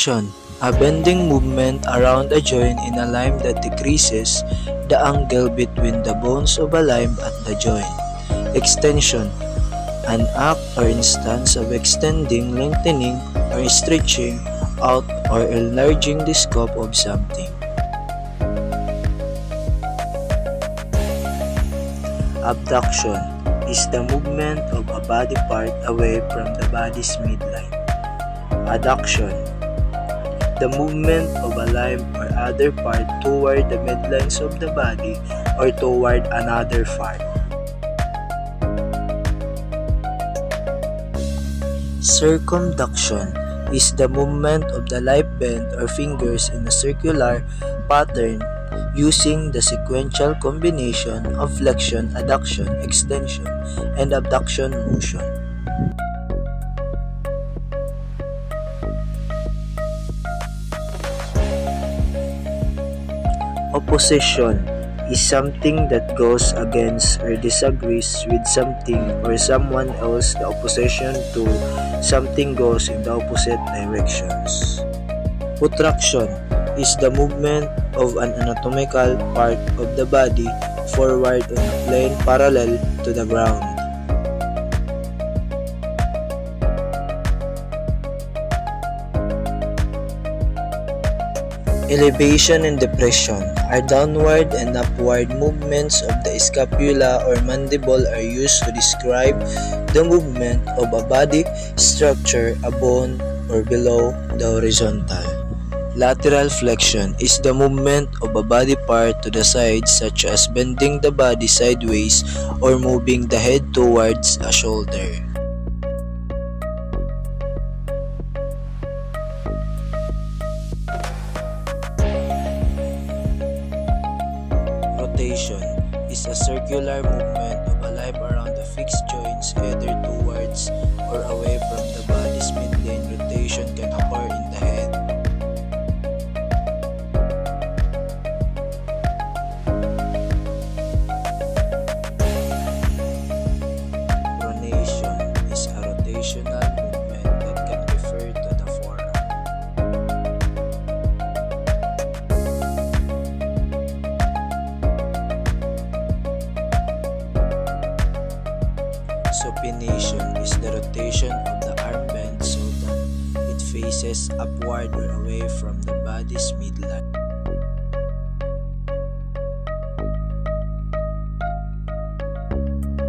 Flexion, a bending movement around a joint in a limb that decreases the angle between the bones of a limb at the joint. Extension, an act or instance of extending, lengthening, or stretching out or enlarging the scope of something. Abduction is the movement of a body part away from the body's midline. Adduction, the movement of a limb or other part toward the midlines of the body or toward another part. Circumduction is the movement of the life bend or fingers in a circular pattern using the sequential combination of flexion, adduction, extension, and abduction motion. Opposition is something that goes against or disagrees with something or someone else. The opposition to something goes in the opposite directions. Protraction is the movement of an anatomical part of the body forward on a plane parallel to the ground. Elevation and depression are downward and upward movements of the scapula or mandible are used to describe the movement of a body structure above or below the horizontal. Lateral flexion is the movement of a body part to the side, such as bending the body sideways or moving the head towards a shoulder. Rotation is a circular movement of a limb around the fixed joints, either towards or away from the body's midline. Rotation can occur in the head. Pronation is a rotational movement that can refer to the forearm. Supination is the rotation of the arm bend so that it faces upward or away from the body's midline.